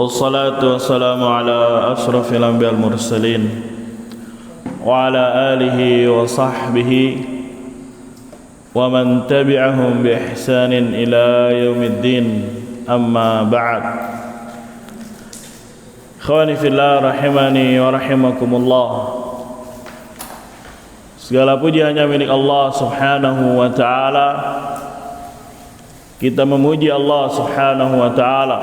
Wassalatu wassalamu ala ashrafil anbiya'i wal mursalin wa ala alihi wa sahbihi wa man tabi'ahum bi ihsanin ila yaumiddin, amma ba'd. Ikhwani fillah rahimani wa rahimakumullah. Segala puji hanya milik Allah subhanahu wa ta'ala. Kita memuji Allah subhanahu wa ta'ala,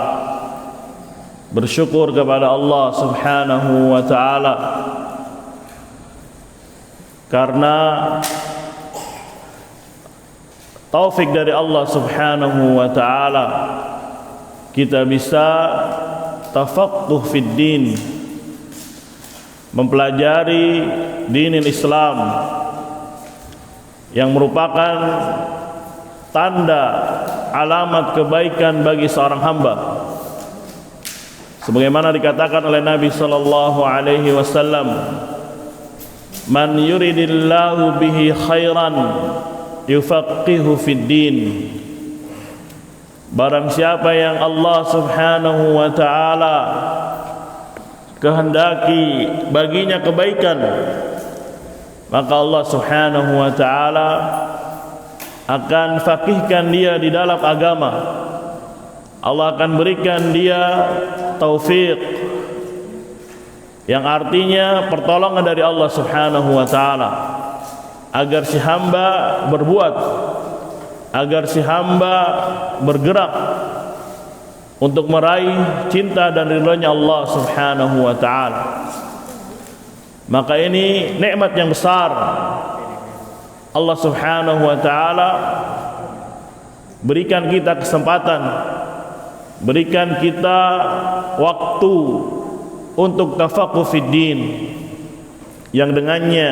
bersyukur kepada Allah subhanahu wa ta'ala karena taufik dari Allah subhanahu wa ta'ala kita bisa tafaqquh fid din, mempelajari dinil Islam yang merupakan tanda alamat kebaikan bagi seorang hamba, sebagaimana dikatakan oleh Nabi sallallahu alaihi wasallam, man yuridillahu bihi khairan yufaqihu fid din. Barang siapa yang Allah subhanahu wa ta'ala kehendaki baginya kebaikan, maka Allah subhanahu wa ta'ala akan faqihkan dia di dalam agama. Allah akan berikan dia taufik, yang artinya pertolongan dari Allah subhanahu wa ta'ala, agar si hamba berbuat, agar si hamba bergerak untuk meraih cinta dan ridhonya Allah subhanahu wa ta'ala. Maka ini nikmat yang besar. Allah subhanahu wa ta'ala berikan kita kesempatan, berikan kita waktu untuk tafaqquh fid din, yang dengannya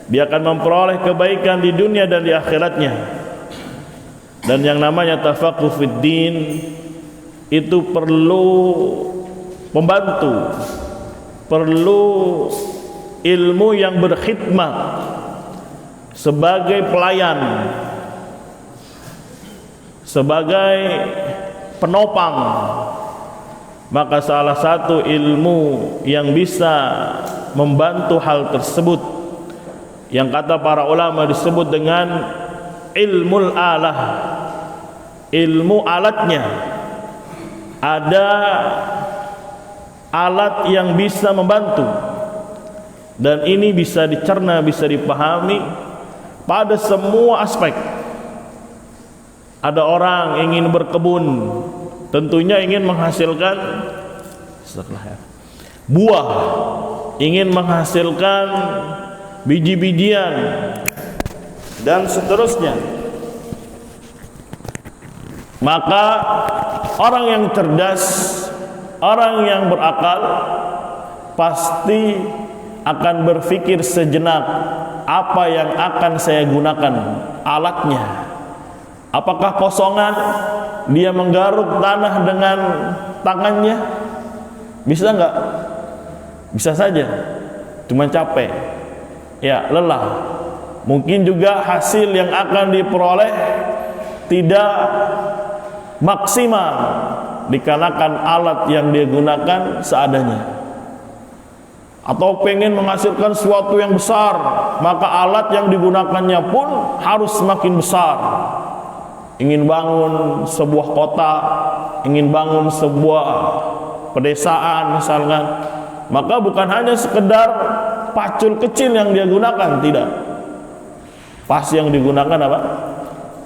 dia akan memperoleh kebaikan di dunia dan di akhiratnya. Dan yang namanya tafaqquh fid din itu perlu pembantu, perlu ilmu yang berkhidmat sebagai pelayan, sebagai penopang. Maka salah satu ilmu yang bisa membantu hal tersebut, yang kata para ulama disebut dengan ilmul alah, ilmu alatnya. Ada alat yang bisa membantu, dan ini bisa dicerna, bisa dipahami pada semua aspek. Ada orang ingin berkebun, tentunya ingin menghasilkan buah, ingin menghasilkan biji-bijian dan seterusnya. Maka orang yang cerdas, orang yang berakal pasti akan berpikir sejenak, apa yang akan saya gunakan alatnya. Apakah kosongan dia menggaruk tanah dengan tangannya? Bisa enggak? Bisa saja, cuma capek, ya lelah. Mungkin juga hasil yang akan diperoleh tidak maksimal dikarenakan alat yang dia gunakan seadanya. Atau pengen menghasilkan sesuatu yang besar, maka alat yang digunakannya pun harus semakin besar. Ingin bangun sebuah kota, ingin bangun sebuah pedesaan misalkan, maka bukan hanya sekedar pacul kecil yang dia gunakan, tidak. Pasti yang digunakan apa?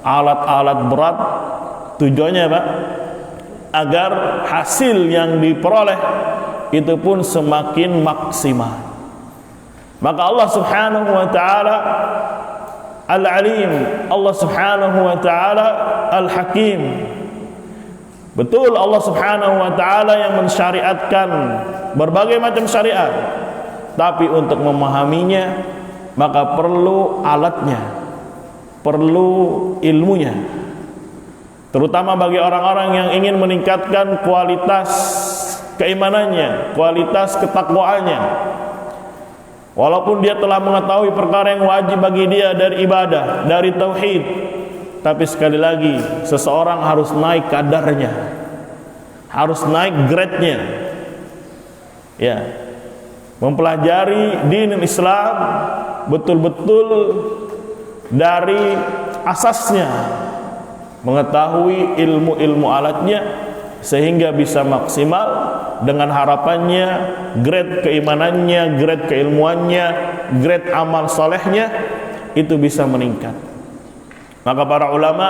Alat-alat berat. Tujuannya apa? Agar hasil yang diperoleh itu pun semakin maksimal. Maka Allah subhanahu wa ta'ala Al-Alim, Allah subhanahu wa ta'ala Al-Hakim. Betul, Allah subhanahu wa ta'ala yang mensyariatkan berbagai macam syariat, tapi untuk memahaminya maka perlu alatnya, perlu ilmunya. Terutama bagi orang-orang yang ingin meningkatkan kualitas keimanannya, kualitas ketakwaannya. Walaupun dia telah mengetahui perkara yang wajib bagi dia dari ibadah, dari tauhid, tapi sekali lagi seseorang harus naik kadarnya, harus naik grade-nya. Ya, mempelajari din Islam betul-betul dari asasnya, mengetahui ilmu-ilmu alatnya sehingga bisa maksimal, dengan harapannya grade keimanannya, grade keilmuannya, grade amal solehnya itu bisa meningkat. Maka para ulama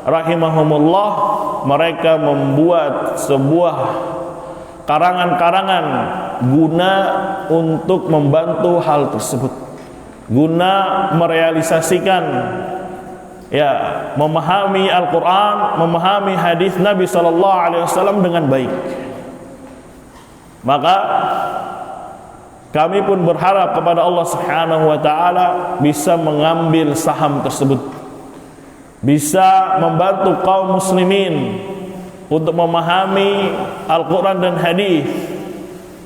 rahimahumullah, mereka membuat sebuah karangan-karangan guna untuk membantu hal tersebut, guna merealisasikan, ya, memahami Al-Quran, memahami hadis Nabi SAW dengan baik. Maka kami pun berharap kepada Allah Subhanahu wa Ta'ala bisa mengambil saham tersebut, bisa membantu kaum muslimin untuk memahami Al-Quran dan hadis.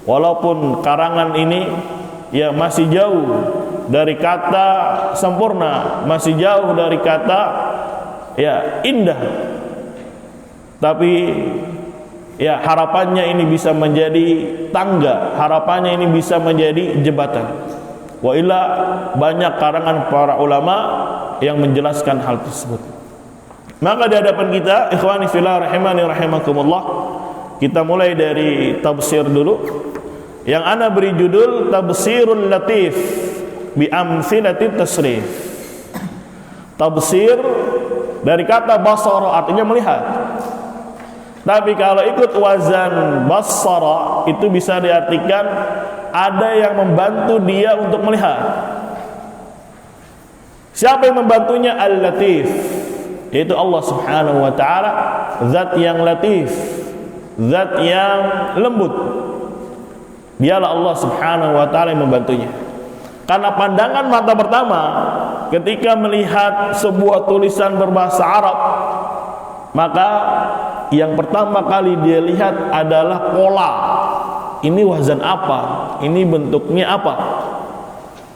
Walaupun karangan ini ya masih jauh dari kata sempurna, masih jauh dari kata ya indah, tapi ya harapannya ini bisa menjadi tangga, harapannya ini bisa menjadi jembatan. Wa illa banyak karangan para ulama yang menjelaskan hal tersebut. Maka di hadapan kita, ikhwani fillah rahimani rahimakumullah, kita mulai dari tafsir dulu, yang ana beri judul Tafsirul Latif bi amthilati tasrif. Tafsir dari kata basara, artinya melihat. Tapi kalau ikut wazan basara itu bisa diartikan ada yang membantu dia untuk melihat. Siapa yang membantunya? Al-Latif, yaitu Allah Subhanahu wa Ta'ala, zat yang latif, zat yang lembut. Dialah Allah Subhanahu wa Ta'ala yang membantunya. Karena pandangan mata pertama ketika melihat sebuah tulisan berbahasa Arab, maka yang pertama kali dia lihat adalah pola. Ini wazan apa? Ini bentuknya apa?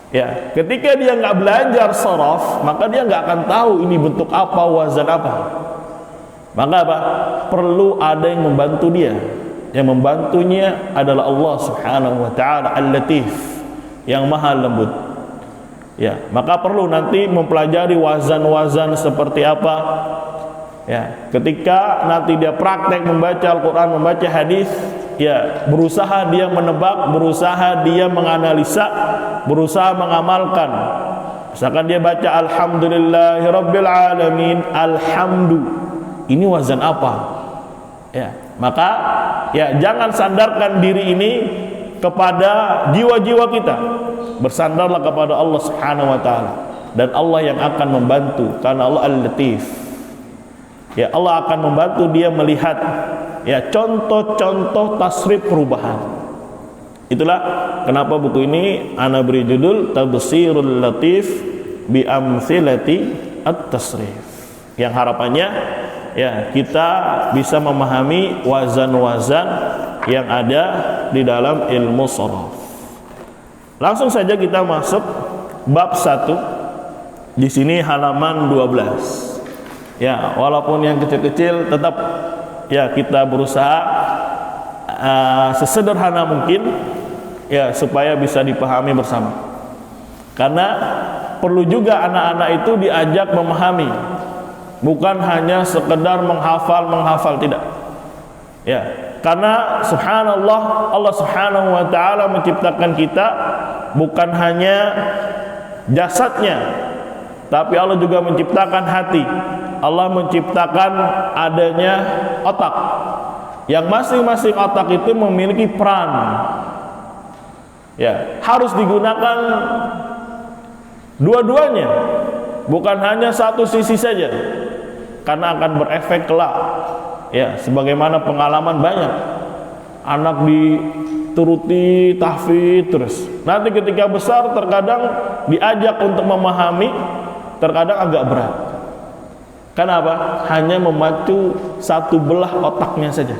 Ya, ketika dia nggak belajar sharaf, maka dia nggak akan tahu ini bentuk apa, wazan apa. Maka apa? Perlu ada yang membantu dia. Yang membantunya adalah Allah Subhanahu wa Ta'ala Al-Latif, yang maha lembut. Ya, maka perlu nanti mempelajari wazan-wazan seperti apa. Ya, ketika nanti dia praktek membaca Al-Quran, membaca hadis, ya, berusaha dia menebak, berusaha dia menganalisa, berusaha mengamalkan. Misalkan dia baca Alhamdulillahirabbil alamin, alhamdu, ini wazan apa? Ya, maka ya jangan sandarkan diri ini kepada jiwa-jiwa kita. Bersandarlah kepada Allah Subhanahu wa Ta'ala, dan Allah yang akan membantu, karena Allah Al-Latif. Ya, Allah akan membantu dia melihat ya contoh-contoh tasrif perubahan. Itulah kenapa buku ini ana beri judul Tafsirul Latif bi amthilati at-tasrif. Yang harapannya ya kita bisa memahami wazan-wazan yang ada di dalam ilmu sharaf. Langsung saja kita masuk bab 1. Di sini halaman 12. Ya, walaupun yang kecil-kecil tetap ya kita berusaha sesederhana mungkin ya supaya bisa dipahami bersama. Karena perlu juga anak-anak itu diajak memahami, bukan hanya sekedar menghafal tidak. Ya, karena subhanallah, Allah Subhanahu wa Ta'ala menciptakan kita bukan hanya jasadnya, tapi Allah juga menciptakan hati. Allah menciptakan adanya otak, yang masing-masing otak itu memiliki peran. Ya, harus digunakan dua-duanya, bukan hanya satu sisi saja, karena akan berefek kelak. Ya, sebagaimana pengalaman banyak anak dituruti tahfidz terus, nanti ketika besar terkadang diajak untuk memahami, terkadang agak berat. Kenapa? Hanya memacu satu belah otaknya saja.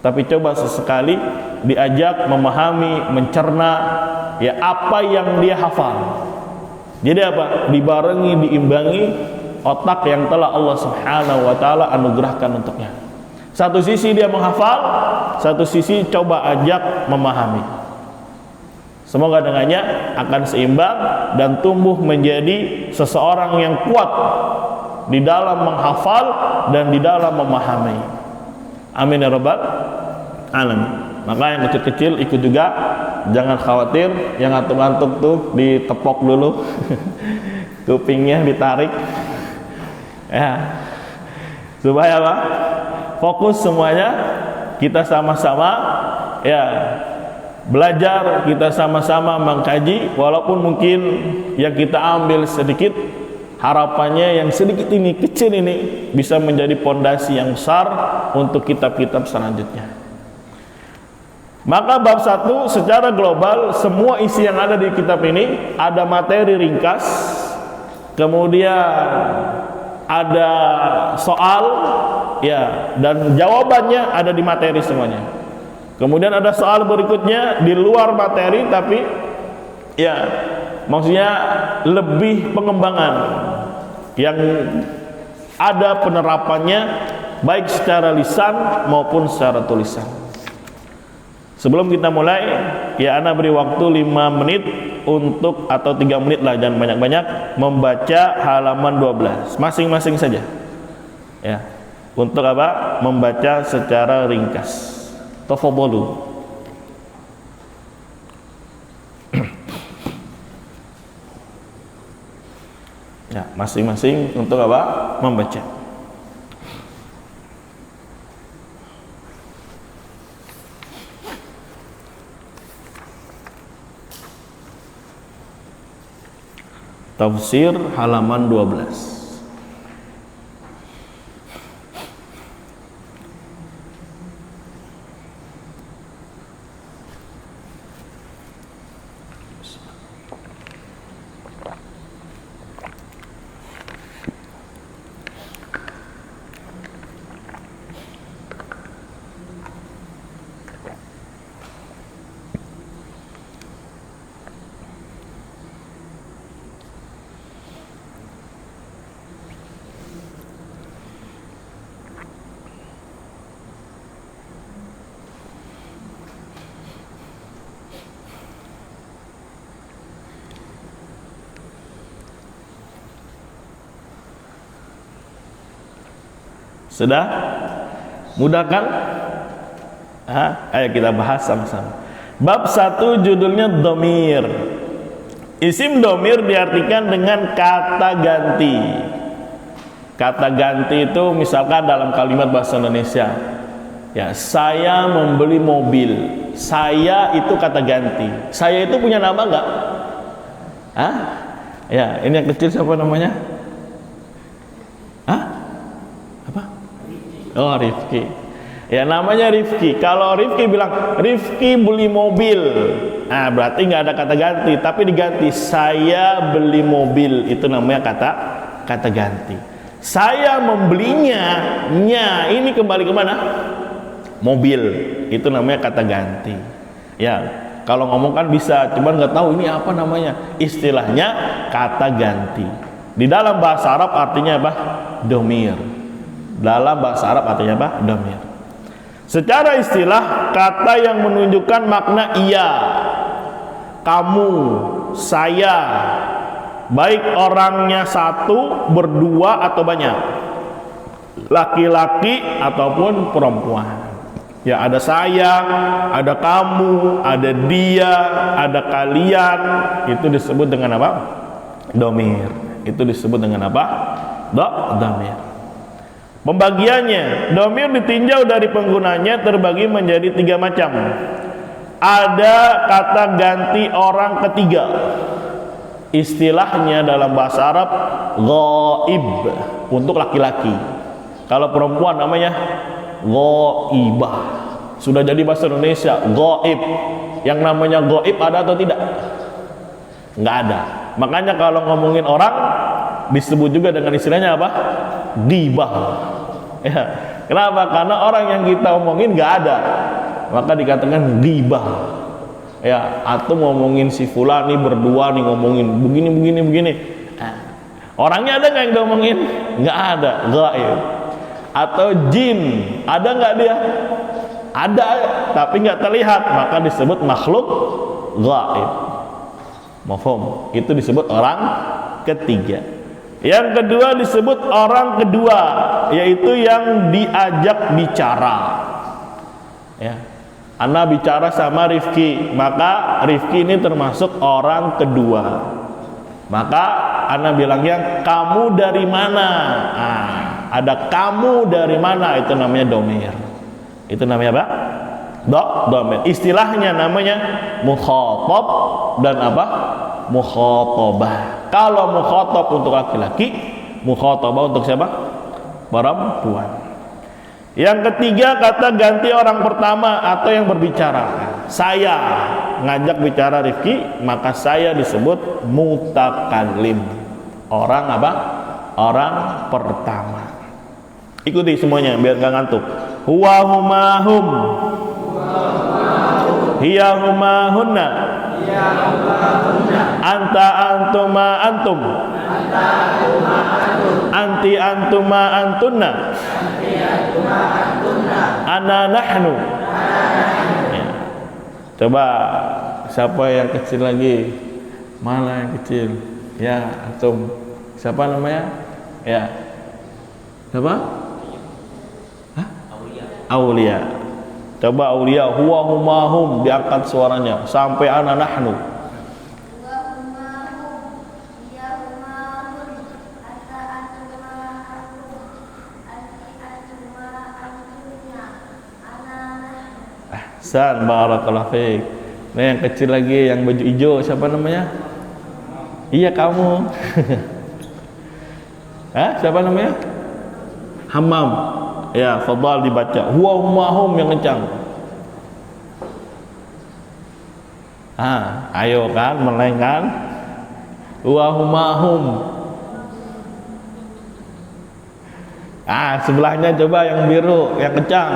Tapi coba sesekali diajak memahami, mencerna ya apa yang dia hafal. Jadi apa? Dibarengi, diimbangi otak yang telah Allah Subhanahu wa Ta'ala anugerahkan untuknya. Satu sisi dia menghafal, satu sisi coba ajak memahami. Semoga dengannya akan seimbang dan tumbuh menjadi seseorang yang kuat di dalam menghafal dan di dalam memahami. Amin ya rabbal alamin. Maka yang kecil-kecil ikut juga, jangan khawatir. Yang ngantuk-ngantuk tuh ditepok dulu kupingnya ditarik ya, supaya apa? Fokus semuanya, kita sama-sama ya belajar, kita sama-sama mengkaji. Walaupun mungkin yang kita ambil sedikit, harapannya yang sedikit ini, kecil ini bisa menjadi pondasi yang besar untuk kitab-kitab selanjutnya. Maka bab 1 secara global, semua isi yang ada di kitab ini ada materi ringkas, kemudian ada soal ya, dan jawabannya ada di materi semuanya. Kemudian ada soal berikutnya di luar materi, tapi ya maksudnya lebih pengembangan yang ada penerapannya baik secara lisan maupun secara tulisan. Sebelum kita mulai, ya ana beri waktu 5 menit untuk, atau 3 menit lah, jangan banyak-banyak, membaca halaman 12 masing-masing saja ya, untuk apa? Membaca secara ringkas. Tafadhalu. Ya, masing-masing untuk apa? Membaca. Tafsir halaman 12. Sudah? Mudah kan? Ayo kita bahas sama-sama. Bab 1 judulnya dhamir. Isim dhamir diartikan dengan kata ganti. Kata ganti itu misalkan dalam kalimat bahasa Indonesia, ya, saya membeli mobil. Saya itu kata ganti. Saya itu punya nama enggak? Ya, ini yang kecil siapa namanya? Oh, Rifki. Ya, namanya Rifki. Kalau Rifki bilang Rifki beli mobil, nah berarti nggak ada kata ganti, tapi diganti saya beli mobil, itu namanya kata ganti. Saya membelinya, nya ini kembali kemana? Mobil, itu namanya kata ganti. Ya, kalau ngomong kan bisa, cuman nggak tahu ini apa namanya. Istilahnya kata ganti. Di dalam bahasa Arab artinya apa? Dhamir. Dalam bahasa Arab artinya apa? Dhamir. Secara istilah, kata yang menunjukkan makna iya, kamu, saya, baik orangnya satu, berdua atau banyak, laki-laki ataupun perempuan. Ya, ada saya, ada kamu, ada dia, ada kalian. Itu disebut dengan apa? Dhamir. Itu disebut dengan apa? Dhamir. Pembagiannya, dhamir ditinjau dari penggunanya terbagi menjadi 3 macam. Ada kata ganti orang ketiga. Istilahnya dalam bahasa Arab ghaib untuk laki-laki. Kalau perempuan namanya ghaibah. Sudah jadi bahasa Indonesia ghaib. Yang namanya ghaib ada atau tidak? Enggak ada. Makanya kalau ngomongin orang disebut juga dengan istilahnya apa? Ghibah. Ya. Kenapa? Karena orang yang kita omongin nggak ada, maka dikatakan ghibah. Ya, atau ngomongin si fulan nih berdua nih ngomongin begini. Orangnya ada nggak yang diomongin? Nggak ada, ghaib. atau jin. Ada nggak dia? Ada, tapi nggak terlihat, maka disebut makhluk gaib. Mafhum? Itu disebut orang ketiga. Yang kedua disebut orang kedua, yaitu yang diajak bicara. Ya, Ana bicara sama Rifki, maka Rifki ini termasuk orang kedua. Maka Ana bilangnya, kamu dari mana? Nah, ada kamu dari mana, itu namanya domir. Itu namanya apa? Domir. Istilahnya namanya mukhatab dan apa? Mukhatabah. Kalau mukhatab untuk laki-laki, mukhatabah untuk siapa? Perempuan. Yang ketiga kata ganti orang pertama atau yang berbicara. Saya ngajak bicara Rifki, maka saya disebut mutakallim. Orang apa? Orang pertama. Ikuti semuanya biar gak ngantuk. Huwa huma hum, hiya huma hunna, anta antuma antum, anti antuma antunna, ana nahnu. Ya. Coba siapa yang kecil lagi? Mana yang kecil? Ya, antum. Siapa namanya? Ya. Siapa? Aulia. Coba Aulia, huwa huma hum, diangkat suaranya sampai ana nahnu. Ahsan, barakallahu fiik. Nah, yang kecil lagi yang baju hijau siapa namanya? Iya kamu. Hah? Siapa namanya? Hammam. Ya, fadhal dibaca. Huwa huma hum yang kencang. Ayo kan, meleng kan? Huwa huma hum. Sebelahnya coba yang biru, yang kencang.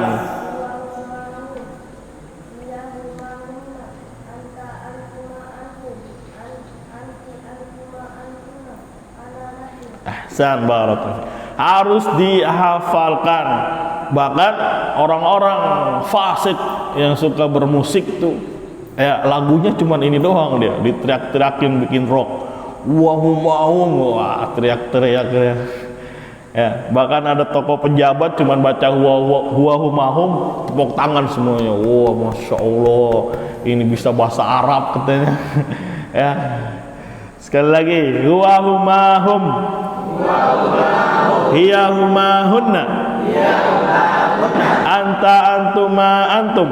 Ahsan, barakallahu. Harus dihafalkan. Bahkan orang-orang fasik yang suka bermusik tuh, ya lagunya cuman ini doang, dia diteriak-teriakin bikin rock. Wah, teriak-teriak ya. Ya, bahkan ada tokoh pejabat cuman baca huwa humahum, tepuk tangan semuanya. Wah, masya Allah, ini bisa bahasa Arab katanya. Ya, sekali lagi, huwa humahum, hiya huma hunna, anta antuma antum,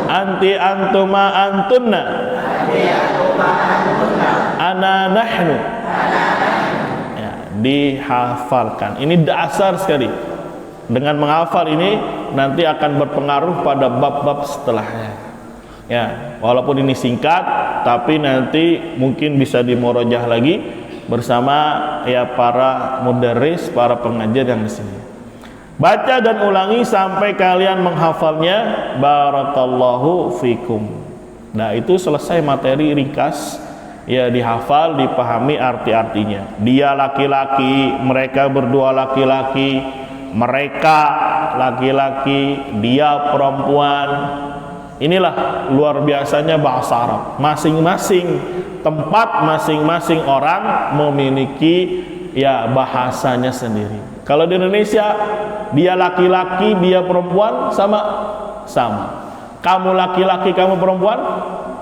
anti antuma antunna, ana nahnu. Ya, dihafalkan. Ini dasar sekali. Dengan menghafal ini nanti akan berpengaruh pada bab-bab setelahnya. Ya, walaupun ini singkat, tapi nanti mungkin bisa dimurojah lagi bersama ya para mudarris, para pengajar yang di sini. Baca dan ulangi sampai kalian menghafalnya. Barakallahu fikum. Nah, itu selesai materi ringkas. Ya, dihafal, dipahami arti-artinya. Dia laki-laki, mereka berdua laki-laki, mereka laki-laki, dia perempuan. Inilah luar biasanya bahasa Arab. Masing-masing tempat, masing-masing orang memiliki ya bahasanya sendiri. Kalau di Indonesia, dia laki-laki, dia perempuan, sama. Kamu laki-laki, kamu perempuan,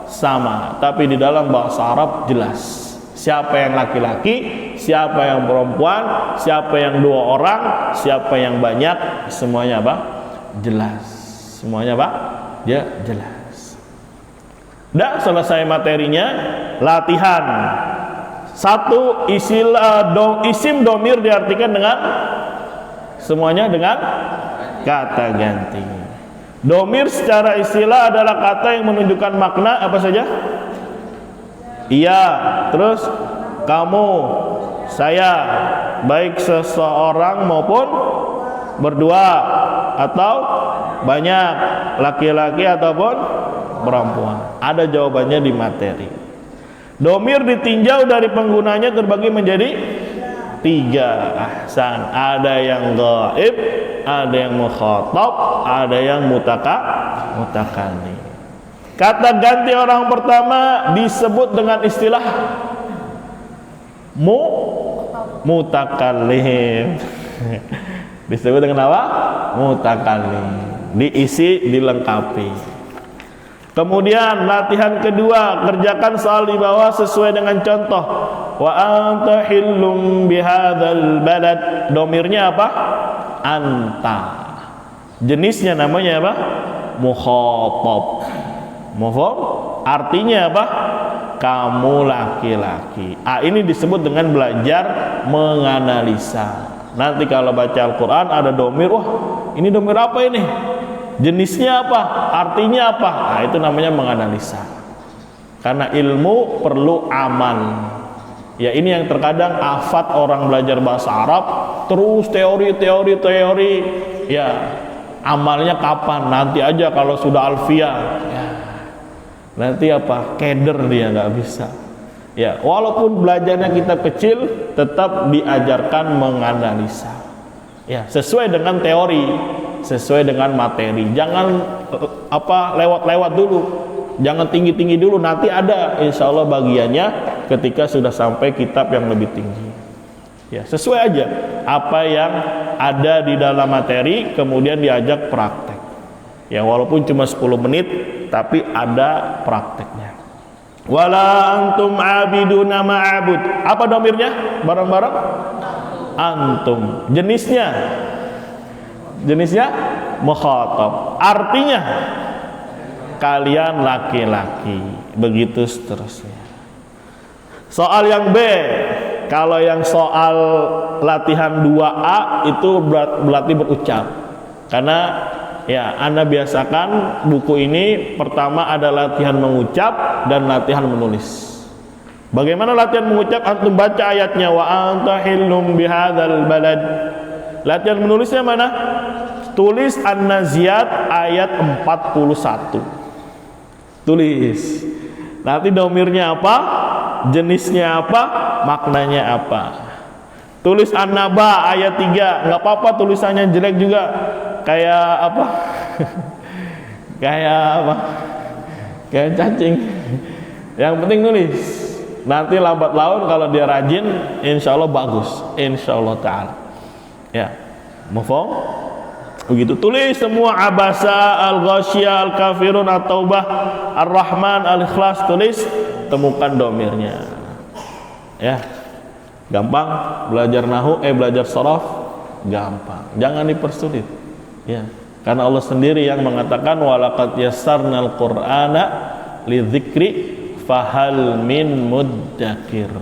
sama. Tapi di dalam bahasa Arab jelas. Siapa yang laki-laki, siapa yang perempuan, siapa yang dua orang, siapa yang banyak, semuanya apa? Jelas. Semuanya apa? Ya, jelas. Dah selesai materinya, latihan. Satu, isim domir diartikan dengan semuanya dengan kata ganti. Domir secara istilah adalah kata yang menunjukkan makna apa saja? Iya, terus kamu, saya, baik seseorang maupun berdua atau banyak, laki-laki ataupun perempuan. Ada jawabannya di materi. Domir ditinjau dari penggunanya terbagi menjadi Tiga. Ahsan. Ada yang ghaib, ada yang mukhatab, ada yang mutakallim. Kata ganti orang pertama disebut dengan istilah mutakallim. Disebut dengan apa? Mutakallim. Diisi, dilengkapi. Kemudian latihan kedua, kerjakan soal di bawah sesuai dengan contoh. Wa anta hillum bihadzal balad. Domirnya apa? Anta. Jenisnya namanya apa? Mukhatab. Mufhum? Artinya apa? Kamu laki-laki. Ini disebut dengan belajar menganalisa. Nanti kalau baca Al-Quran ada domir, wah ini domir apa ini? Jenisnya apa? Artinya apa? Itu namanya menganalisa. Karena ilmu perlu amal. Ya ini yang terkadang afat orang belajar bahasa Arab, terus teori. Ya amalnya kapan? Nanti aja kalau sudah alfiah. Ya, nanti apa? Keder dia nggak bisa. Ya walaupun belajarnya kita kecil, tetap diajarkan menganalisa. Ya sesuai dengan teori, sesuai dengan materi. Jangan lewat-lewat dulu. Jangan tinggi-tinggi dulu, nanti ada insya Allah bagiannya ketika sudah sampai kitab yang lebih tinggi. Ya, sesuai aja apa yang ada di dalam materi, kemudian diajak praktek. Ya, walaupun cuma 10 menit, tapi ada prakteknya. Wala antum abiduna ma'abud. Apa domirnya? Bareng-bareng? Antum. Jenisnya mukhatab. Artinya kalian laki-laki, begitu seterusnya. Soal yang B, kalau yang soal latihan 2A itu berarti berucap. Karena ya Anda biasakan buku ini pertama ada latihan mengucap dan latihan menulis. Bagaimana latihan mengucap? Antum baca ayatnya wa anta hillum bihadzal balad. Latihan menulisnya mana? Tulis An-Naziat ayat 41. Tulis. Nanti domirnya apa? Jenisnya apa? Maknanya apa? Tulis An-Naba ayat 3. Nggak apa-apa tulisannya jelek juga. Kayak apa? Kayak cacing. Yang penting nulis. Nanti lambat laun kalau dia rajin, insya Allah bagus. Insya Allah ta'ala. Ya, mufhum? Begitu, tulis semua Abasa, Al-Ghasyiyah, Al-Kafirun, At-Taubah, Ar-Rahman, Al-Ikhlas, tulis, temukan domirnya. Ya, gampang belajar nahu, belajar sharaf, gampang. Jangan dipersulit. Ya, karena Allah sendiri yang mengatakan walaqad yassarnal Qur'ana lidzikri fahal min muddakir.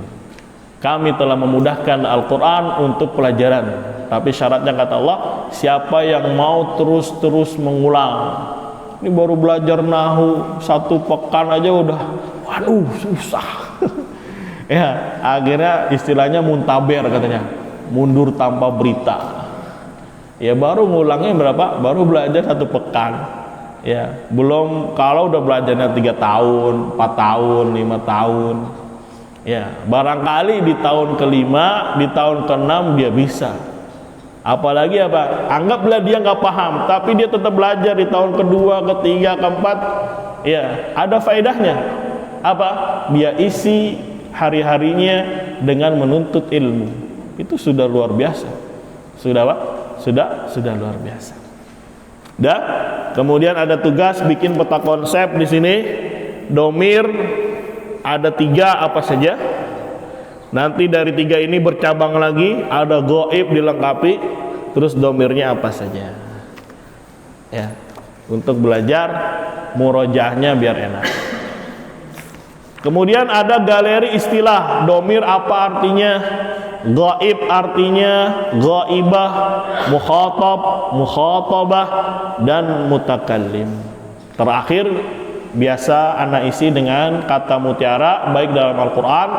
Kami telah memudahkan Al-Quran untuk pelajaran. Tapi syaratnya kata Allah, siapa yang mau terus-terus mengulang. Ini baru belajar nahu 1 pekan aja udah, waduh susah. Ya, akhirnya istilahnya muntaber katanya, mundur tanpa berita. Ya baru ngulangnya berapa? Baru belajar 1 pekan. Ya, belum kalau udah belajarnya 3 tahun, 4 tahun, 5 tahun. Ya, barangkali di tahun ke-5, di tahun ke-6 dia bisa. Apalagi apa? Anggaplah dia nggak paham, tapi dia tetap belajar di tahun kedua, ketiga, keempat. Ya, ada faedahnya. Apa? Dia isi hari-harinya dengan menuntut ilmu. Itu sudah luar biasa. Sudah apa? Sudah luar biasa. Dan kemudian ada tugas bikin peta konsep di sini. Domir ada 3 apa saja. Nanti dari 3 ini bercabang lagi, ada ghaib dilengkapi, terus domirnya apa saja. Ya, untuk belajar murojaahnya biar enak. Kemudian ada galeri istilah, domir apa artinya, ghaib artinya, ghaibah, mukhatab, mukhatabah, dan mutakallim. Terakhir biasa anak isi dengan kata mutiara baik dalam Al-Quran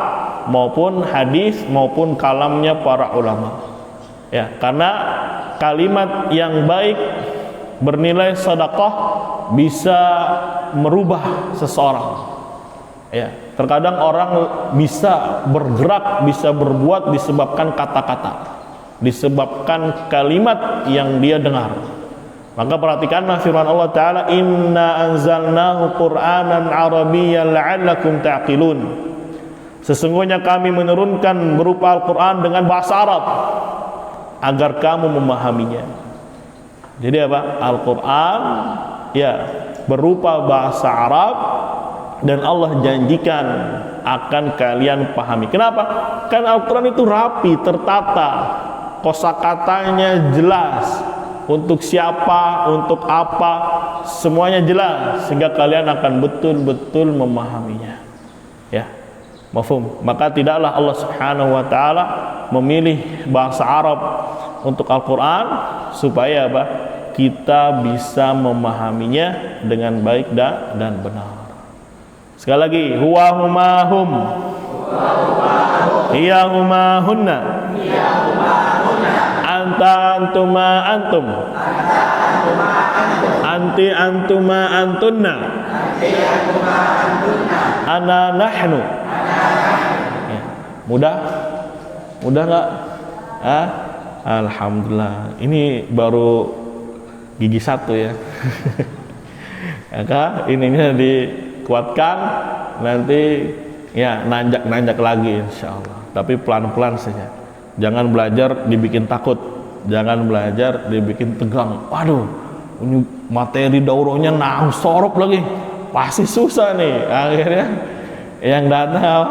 maupun hadis maupun kalamnya para ulama. Ya, karena kalimat yang baik bernilai sedekah bisa merubah seseorang. Ya, Terkadang orang bisa bergerak, bisa berbuat disebabkan kata-kata, disebabkan kalimat yang dia dengar. Maka perhatikanlah firman Allah Ta'ala, inna anzalnahu qur'anan arabiyyan la'allakum ta'qilun. Sesungguhnya kami menurunkan berupa Al-Quran dengan bahasa Arab agar kamu memahaminya. Jadi apa? Al-Quran ya berupa bahasa Arab, dan Allah janjikan akan kalian pahami. Kenapa? Karena Al-Quran itu rapi, tertata, kosakatanya jelas, untuk siapa, untuk apa, semuanya jelas, sehingga kalian akan betul-betul memahaminya. Ya, mafhum. Maka tidaklah Allah Subhanahu wa taala memilih bahasa Arab untuk Al-Quran supaya apa? Kita bisa memahaminya dengan baik dan benar. Sekali lagi, huwa huma hum, hiya huma hunna, anta antuma antum, anti antuma antunna, ana nahnu. Ya. Mudah? Mudah nggak? Alhamdulillah. Ini baru gigi 1 ya. Maka ininya dikuatkan, nanti ya nanjak lagi insyaallah. Tapi pelan-pelan saja. Jangan belajar dibikin takut, jangan belajar dibikin tegang. Waduh, ini materi daurahnya sorop lagi, pasti susah nih. Akhirnya yang datang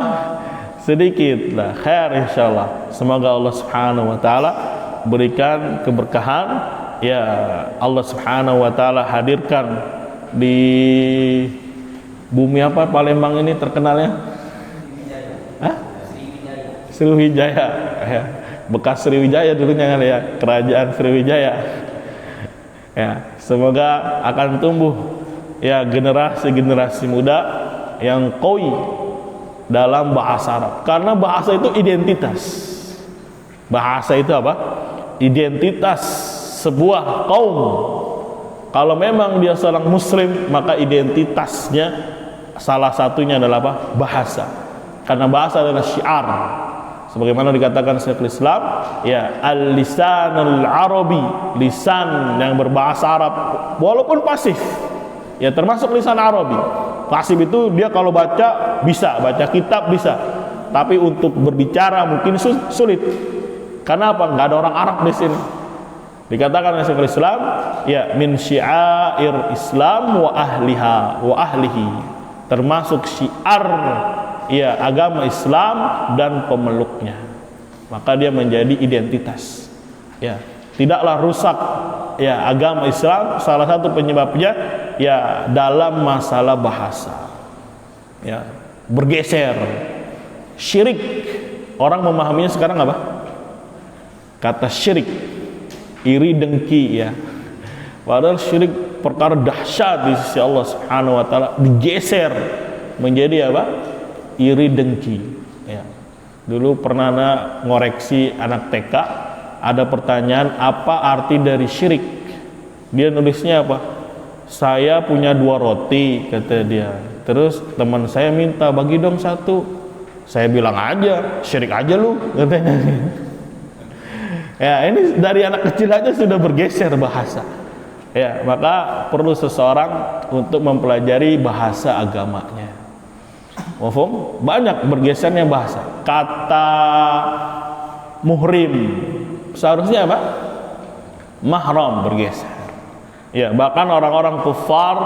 sedikit lah, khair insyaallah. Semoga Allah Subhanahu wa taala berikan keberkahan. Ya, Allah Subhanahu wa taala hadirkan di bumi apa Palembang ini terkenalnya? Sriwijaya. Ya, bekas Sriwijaya dulunya kan ya, kerajaan Sriwijaya. Ya, semoga akan tumbuh ya generasi muda yang qawi dalam bahasa Arab. Karena bahasa itu identitas. Bahasa itu apa? Identitas sebuah kaum. Kalau memang dia seorang muslim, maka identitasnya salah satunya adalah apa? Bahasa. Karena bahasa adalah syiar. Sebagaimana dikatakan Syekhul Islam, ya al-lisanul arabi, lisan yang berbahasa Arab walaupun pasif. Ya termasuk lisan Arabi. Pasif itu dia kalau baca bisa, baca kitab bisa. Tapi untuk berbicara mungkin sulit. Karena apa? Enggak ada orang Arab di sini. Dikatakan oleh Syekhul Islam, ya min syi'air Islam wa ahliha wa ahlihi, termasuk syiar ya agama Islam dan pemeluknya. Maka dia menjadi identitas. Ya, tidaklah rusak ya agama Islam, salah satu penyebabnya ya dalam masalah bahasa. Ya, bergeser. Syirik. Orang memahaminya sekarang apa? Kata syirik, iri dengki ya. Padahal syirik perkara dahsyat di sisi Allah Subhanahu wa taala, digeser menjadi apa? Iri dengki ya. Dulu pernah ngoreksi anak TK, ada pertanyaan apa arti dari syirik. Dia nulisnya apa? Saya punya 2 roti kata dia. Terus teman saya minta bagi dong 1. Saya bilang aja, syirik aja lu katanya. Ya, ini dari anak kecil aja sudah bergeser bahasa. Ya, maka perlu seseorang untuk mempelajari bahasa agamanya. Mafhum? Banyak bergesernya bahasa. Kata muhrim seharusnya apa? Mahram bergeser. Ya, bahkan orang-orang kufar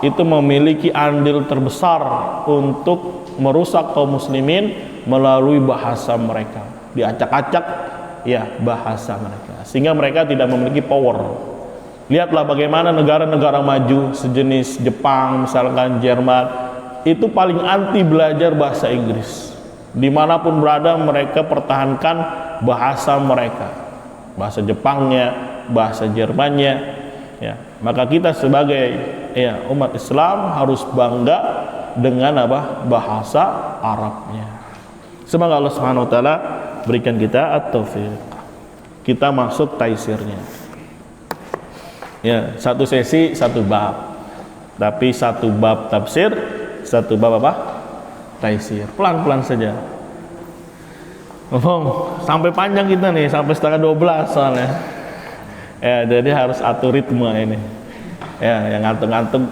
itu memiliki andil terbesar untuk merusak kaum muslimin melalui bahasa mereka. Diacak-acak ya bahasa mereka, sehingga mereka tidak memiliki power. Lihatlah bagaimana negara-negara maju sejenis Jepang, misalkan Jerman, itu paling anti belajar bahasa Inggris. Dimanapun berada mereka pertahankan bahasa mereka, bahasa Jepangnya, bahasa Jermannya. Ya, maka kita sebagai ya umat Islam harus bangga dengan apa? Bahasa Arabnya. Semoga Allah Subhanahu wa taala berikan kita at-taufiq. Kita masuk taisirnya. Ya, 1 sesi 1 bab. Tapi 1 bab tafsir, 1 bab apa? taisir. Pelan-pelan saja. Sampai panjang kita nih, sampai setengah 12 soalnya. Ya, jadi harus atur ritme ini. Ya, yang ngantuk-ngantuk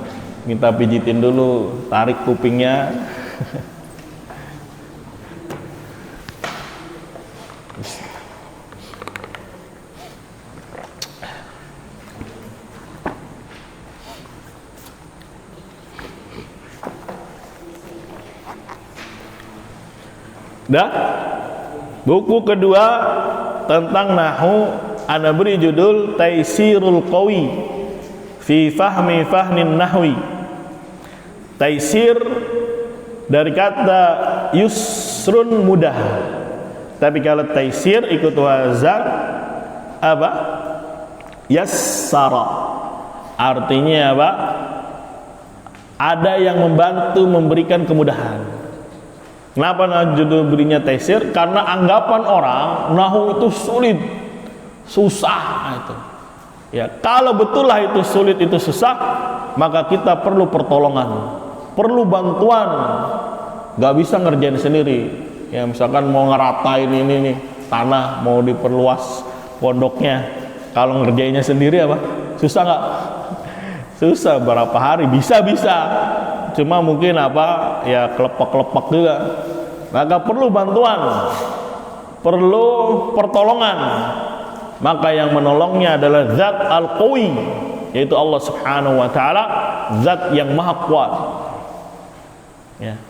minta pijitin dulu, tarik kupingnya. Dah? Buku kedua tentang nahwu ana beri judul Taisirul Qawi fi fahmi fahmin nahwi. Taisir dari kata yusrun, mudah. Tapi kalau taisir ikut wazan apa? Yassara. Artinya apa? Ada yang membantu memberikan kemudahan. Kenapa judul berinya taisir? Karena anggapan orang nahwu itu sulit, susah itu. Ya, kalau betullah itu sulit, itu susah, maka kita perlu pertolongan, perlu bantuan. Gak bisa ngerjain sendiri. Ya, misalkan mau ngeratain ini nih tanah, mau diperluas pondoknya, kalau ngerjainnya sendiri apa? Susah nggak? Susah. Berapa hari? Bisa. Cuma mungkin apa ya, kelepek-kelepek juga. Maka perlu bantuan, perlu pertolongan. Maka yang menolongnya adalah Zat Al-Qawi, yaitu Allah Subhanahu wa taala, Zat yang maha kuat. Ya.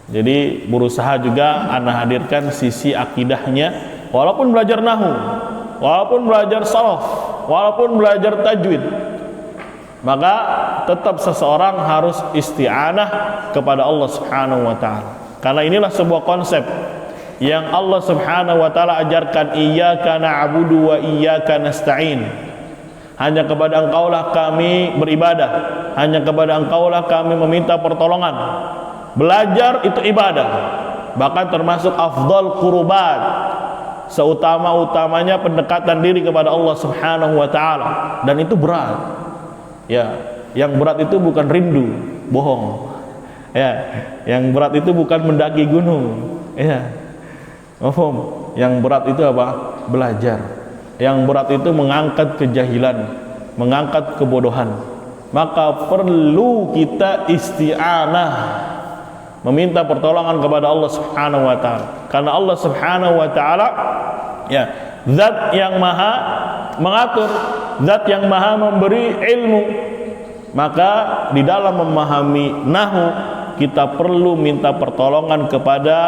Jadi berusaha juga ana hadirkan sisi akidahnya, walaupun belajar nahwu, walaupun belajar saraf, walaupun belajar tajwid, maka tetap seseorang harus isti'anah kepada Allah Subhanahu wa taala. Karena inilah sebuah konsep yang Allah Subhanahu wa taala ajarkan, iyyaka na'budu wa iyyaka nasta'in. Hanya kepada Engkaulah kami beribadah, hanya kepada Engkaulah kami meminta pertolongan. Belajar itu ibadah, bahkan termasuk afdal qurubat, seutama-utamanya pendekatan diri kepada Allah Subhanahu wa taala, dan itu berat. Ya, yang berat itu bukan rindu, bohong. Ya, yang berat itu bukan mendaki gunung. Ya, yang berat itu apa? Belajar. Yang berat itu mengangkat kejahilan, mengangkat kebodohan. Maka perlu kita isti'anah, meminta pertolongan kepada Allah Subhanahu wa taala. Karena Allah Subhanahu wa taala ya, Zat yang maha mengatur, Zat yang maha memberi ilmu. Maka di dalam memahami nahwu kita perlu minta pertolongan kepada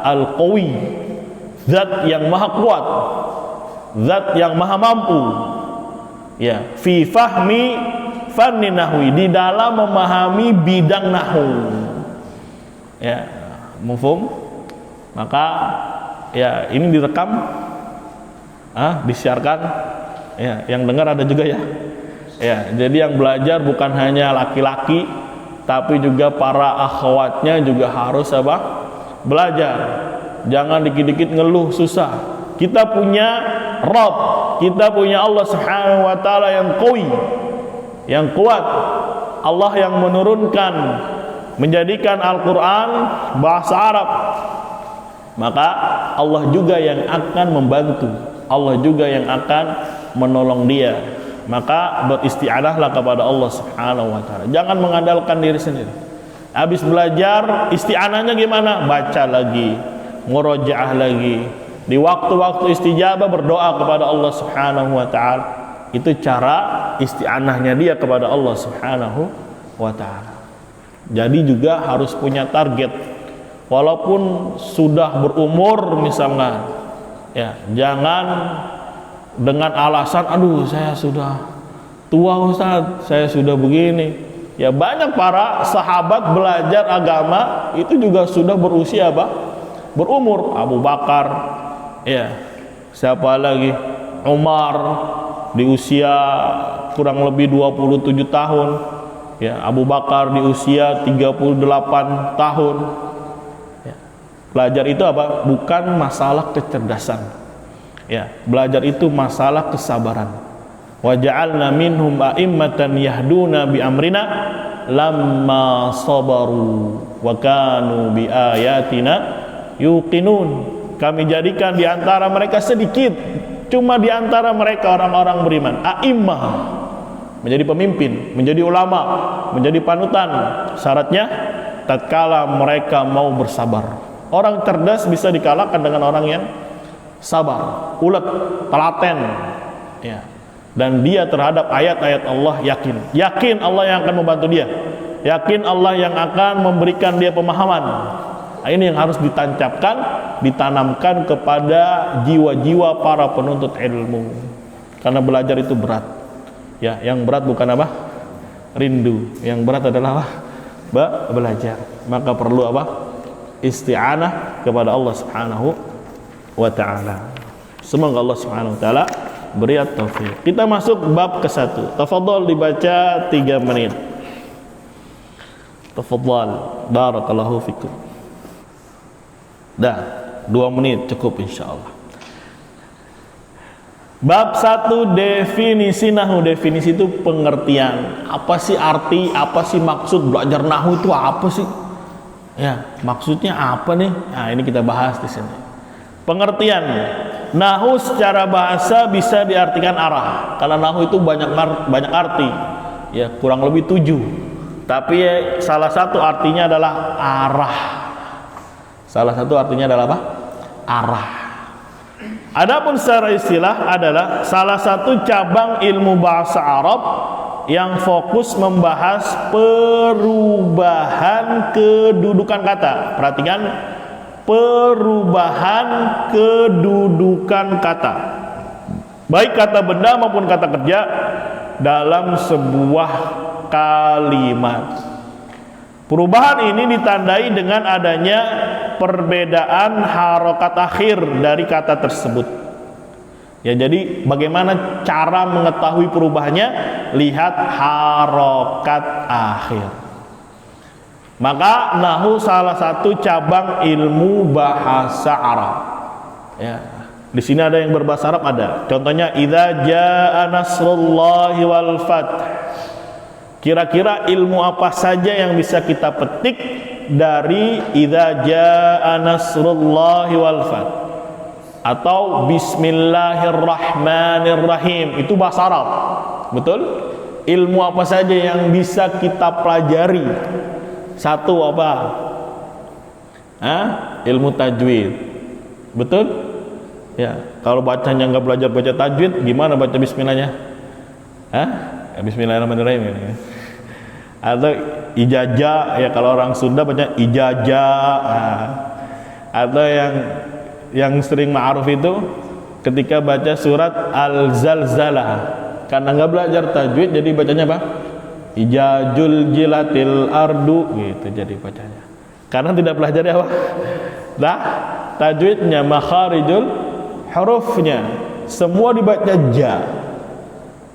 Al-Qawi, Zat yang maha kuat, Zat yang maha mampu. Ya, fi fahmi fanni nahwi, di dalam memahami bidang nahwu. Ya, mafhum? Maka ya ini direkam, disiarkan. Ya, yang dengar ada juga ya. Ya, jadi yang belajar bukan hanya laki-laki, tapi juga para akhwatnya juga harus apa? Belajar. Jangan dikit-dikit ngeluh susah. Kita punya Rabb, kita punya Allah Subhanahu wa taala yang qawi, yang kuat. Allah yang menurunkan, menjadikan Al-Qur'an bahasa Arab. Maka Allah juga yang akan membantu, Allah juga yang akan menolong dia. Maka beristi'anahlah kepada Allah Subhanahu wa taala. Jangan mengandalkan diri sendiri. Habis belajar, isti'anahnya gimana? Baca lagi, murojaah lagi. Di waktu-waktu istijabah berdoa kepada Allah Subhanahu wa taala. Itu cara isti'anahnya dia kepada Allah Subhanahu wa taala. Jadi juga harus punya target. Walaupun sudah berumur misalnya, ya, jangan dengan alasan aduh saya sudah tua Ustaz, saya sudah begini. Ya, banyak para sahabat belajar agama itu juga sudah berusia apa? Berumur. Abu Bakar, ya, siapa lagi? Umar di usia kurang lebih 27 tahun. Ya, Abu Bakar di usia 38 tahun. Ya. Belajar itu apa? Bukan masalah kecerdasan. Ya, belajar itu masalah kesabaran. Wa ja'alna minhum a'immatan yahduna bi amrina lamma sabaru wa kanu bi ayatina yuqinun. Kami jadikan di antara mereka sedikit, cuma di antara mereka orang-orang beriman, a'immah, menjadi pemimpin, menjadi ulama, menjadi panutan. Syaratnya tatkala mereka mau bersabar. Orang cerdas bisa dikalahkan dengan orang yang sabar, ulet, telaten, ya. Dan dia terhadap ayat-ayat Allah yakin Allah yang akan membantu dia, yakin Allah yang akan memberikan dia pemahaman. Nah, ini yang harus ditancapkan, ditanamkan kepada jiwa-jiwa para penuntut ilmu. Karena belajar itu berat. Ya, yang berat bukan apa? Rindu. Yang berat adalah apa? Belajar. Maka perlu apa? Isti'anah kepada Allah Subhanahu wa taala. Semoga Allah Subhanahu wa taala beri taufik. Kita masuk bab ke-1. Tafadhol dibaca 3 menit. Tafadhol. Barakallahu fikum. Dah, 2 menit cukup insyaallah. Bab 1, definisi nahwu. Definisi itu pengertian. Apa sih arti, apa sih maksud belajar nahwu itu apa sih? Ya, maksudnya apa nih? Nah, ini kita bahas di sini. Pengertian. Nahwu secara bahasa bisa diartikan arah. Karena nahwu itu banyak arti. Ya, kurang lebih 7. Tapi salah satu artinya adalah arah. Salah satu artinya adalah apa? Arah. Adapun secara istilah adalah salah satu cabang ilmu bahasa Arab yang fokus membahas perubahan kedudukan kata. Perhatikan, perubahan kedudukan kata, baik kata benda maupun kata kerja dalam sebuah kalimat. Perubahan ini ditandai dengan adanya perbedaan harokat akhir dari kata tersebut. Ya, jadi bagaimana cara mengetahui perubahannya? Lihat harokat akhir. Maka nahwu salah satu cabang ilmu bahasa Arab. Ya, di sini ada yang berbahasa Arab ada. Contohnya idza jaa nasrullahi wal fath. Kira-kira ilmu apa saja yang bisa kita petik dari idza jaa nasrullahi wal fath atau bismillahirrahmanirrahim? Itu bahasa Arab. Betul? Ilmu apa saja yang bisa kita pelajari? Satu apa? Ilmu tajwid. Betul? Ya, kalau bacanya nggak belajar baca tajwid, gimana baca bismillahnya? Bismillahirrahmanirrahim ini. Atau ijazah, ya kalau orang Sunda baca ijazah. Atau yang sering ma'ruf itu ketika baca surat Al-Zalzalah, karena nggak belajar tajwid jadi bacanya apa? Ijajul jilatil ardu gitu jadi bacanya. Karena tidak belajar apa? Tajwidnya, makharijul hurufnya semua dibaca ja.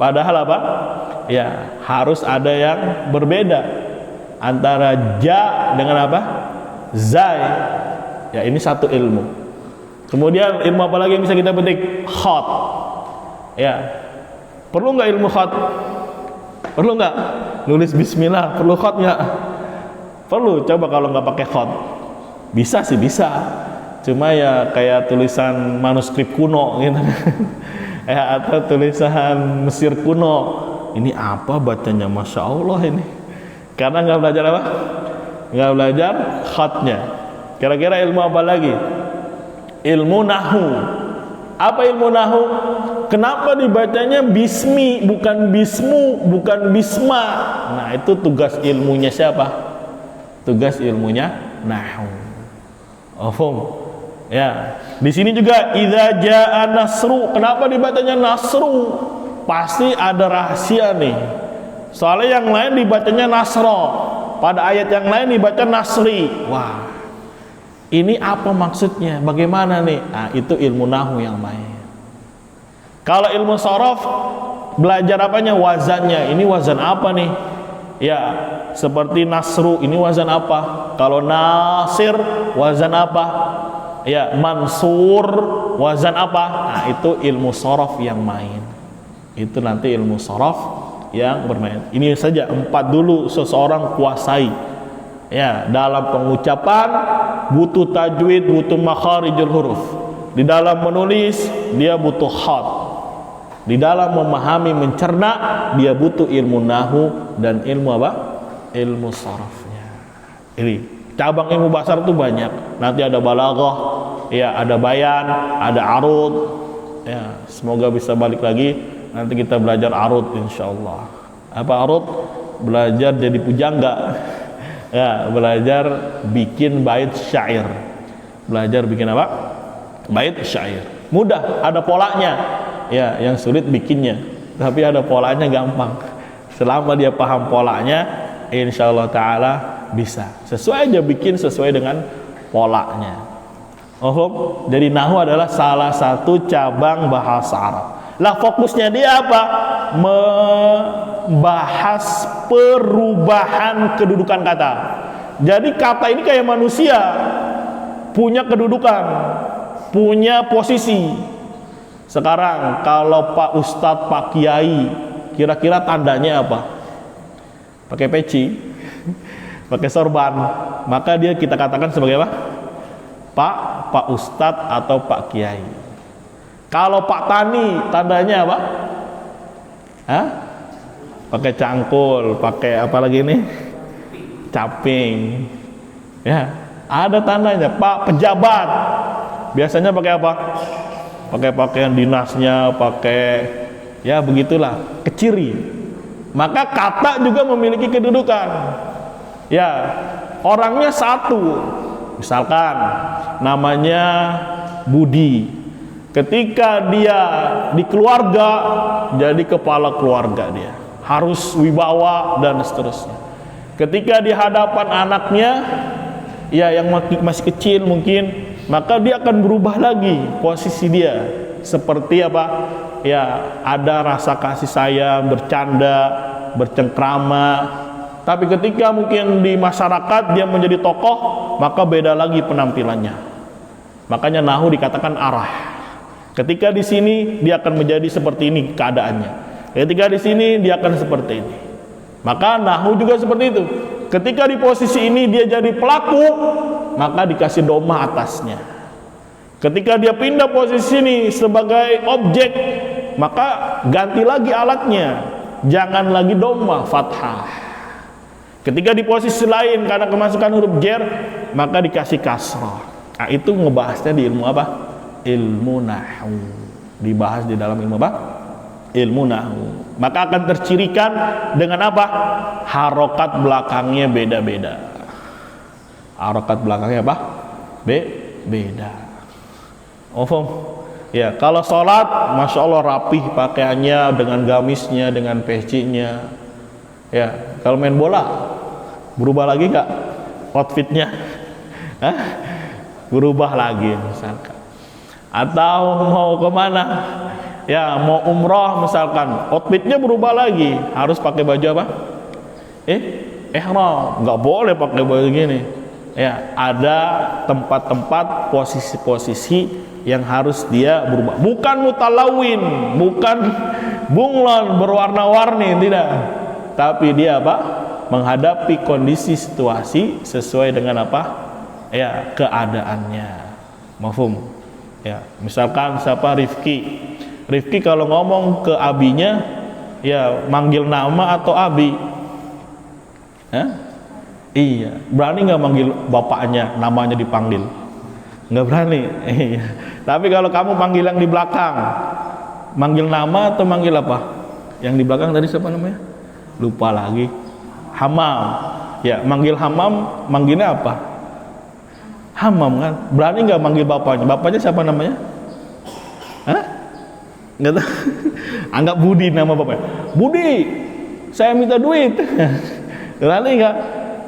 Padahal apa? Ya, harus ada yang berbeda antara ja dengan apa? Zai. Ya, ini satu ilmu. Kemudian ilmu apa lagi yang bisa kita petik? Khat. Ya. Perlu nggak ilmu khat? Perlu nggak? Nulis bismillah perlu khat nggak? Perlu. Coba kalau nggak pakai khat. Bisa sih bisa. Cuma ya kayak tulisan manuskrip kuno gitu. Ya, atau tulisan Mesir kuno. Ini apa bacanya? Masya Allah ini. Karena nggak belajar apa? Nggak belajar khatnya. Kira-kira ilmu apa lagi? Ilmu nahwu. Apa ilmu nahwu? Kenapa dibacanya bismi bukan bismu, bukan bisma? Nah, itu tugas ilmunya siapa? Tugas ilmunya nahwu. Ya. Di sini juga idza jaa nasru. Kenapa dibacanya nasru? Pasti ada rahasia nih. Soalnya yang lain dibacanya nasro, pada ayat yang lain dibaca nasri. Wah, ini apa maksudnya? Bagaimana nih? Nah, itu ilmu nahwu yang main. Kalau ilmu sorof, belajar apanya? Wazannya. Ini wazan apa nih? Ya, seperti nasru, ini wazan apa? Kalau nasir, wazan apa? Ya, mansur, wazan apa? Nah, itu ilmu sorof yang main. Itu nanti ilmu sorof yang bermain. Ini saja 4 dulu seseorang kuasai. Ya, dalam pengucapan butuh tajwid, butuh makharijul huruf. Di dalam menulis dia butuh khat. Di dalam memahami, mencerna dia butuh ilmu nahwu dan ilmu apa? Ilmu sarafnya. Ini cabang ilmu bahasa itu banyak. Nanti ada balaghah, ya, ada bayan, ada arud. Ya, semoga bisa balik lagi. Nanti kita belajar arud insyaallah. Apa arud? Belajar jadi pujangga. Ya, belajar bikin bait syair. Belajar bikin apa? Bait syair. Mudah, ada polanya. Ya, yang sulit bikinnya. Tapi ada polanya gampang. Selama dia paham polanya, insyaallah taala bisa. Sesuai aja bikin sesuai dengan polanya. Oh, jadi nahwu adalah salah satu cabang bahasa Arab. Lah fokusnya dia apa? Membahas perubahan kedudukan kata. Jadi kata ini kayak manusia, punya kedudukan, punya posisi. Sekarang kalau Pak Ustadz, Pak Kiai, kira-kira tandanya apa? Pakai peci, pakai sorban, maka dia kita katakan sebagai apa? Pak Ustadz atau Pak Kiai. Kalau Pak Tani, tandanya apa? Hah? Pakai cangkul, pakai apa lagi nih? Caping. Ya, ada tandanya. Pak Pejabat, biasanya pakai apa? Pakai pakaian dinasnya, pakai, ya begitulah, keciri. Maka kata juga memiliki kedudukan. Ya, orangnya satu. Misalkan namanya Budi. Ketika dia di keluarga, jadi kepala keluarga dia. Harus wibawa dan seterusnya. Ketika di hadapan anaknya, ya yang masih kecil mungkin, maka dia akan berubah lagi posisi dia. Seperti apa? Ya, ada rasa kasih sayang, bercanda, bercengkrama. Tapi ketika mungkin di masyarakat dia menjadi tokoh, maka beda lagi penampilannya. Makanya nahwu dikatakan arah. Ketika di sini dia akan menjadi seperti ini keadaannya. Ketika di sini dia akan seperti ini. Maka nahwu juga seperti itu. Ketika di posisi ini dia jadi pelaku, maka dikasih domah atasnya. Ketika dia pindah posisi ini sebagai objek, maka ganti lagi alatnya. Jangan lagi domah, fathah. Ketika di posisi lain karena kemasukan huruf jer, maka dikasih kasrah. Nah, itu ngebahasnya di ilmu apa? Ilmu nahwu. Dibahas di dalam ilmu apa? Ilmu nahwu. Maka akan tercirikan dengan apa? Harokat belakangnya beda-beda. Harokat belakangnya apa? Beda. Ofom. Ya, kalau sholat, masya Allah rapih pakaiannya dengan gamisnya, dengan pecinya. Ya, kalau main bola, berubah lagi nggak outfitnya? Hah? Berubah lagi misalkan. Atau mau kemana? Ya, mau umroh misalkan, outfitnya berubah lagi. Harus pakai baju apa? Ihram. Nggak boleh pakai baju gini. Ya, ada tempat-tempat, posisi-posisi yang harus dia berubah. Bukan mutalawin, bukan bunglon berwarna-warni, tidak. Tapi dia apa? Menghadapi kondisi situasi sesuai dengan apa? Ya, keadaannya. Mafhum? Ya, misalkan siapa Rifki. Rifki kalau ngomong ke abinya, ya manggil nama atau abi? Hah? Iya, berani nggak manggil bapaknya, namanya dipanggil? Nggak berani. Iya. Tapi kalau kamu panggil yang di belakang, manggil nama atau manggil apa? Yang di belakang tadi siapa namanya? Lupa lagi. Hamam. Ya, manggil Hamam, manggilnya apa? Hamam kan? Berani nggak manggil bapaknya? Bapaknya siapa namanya? Hah? Nggak tahu. Anggap Budi nama bapaknya. Budi, saya minta duit. Berani nggak?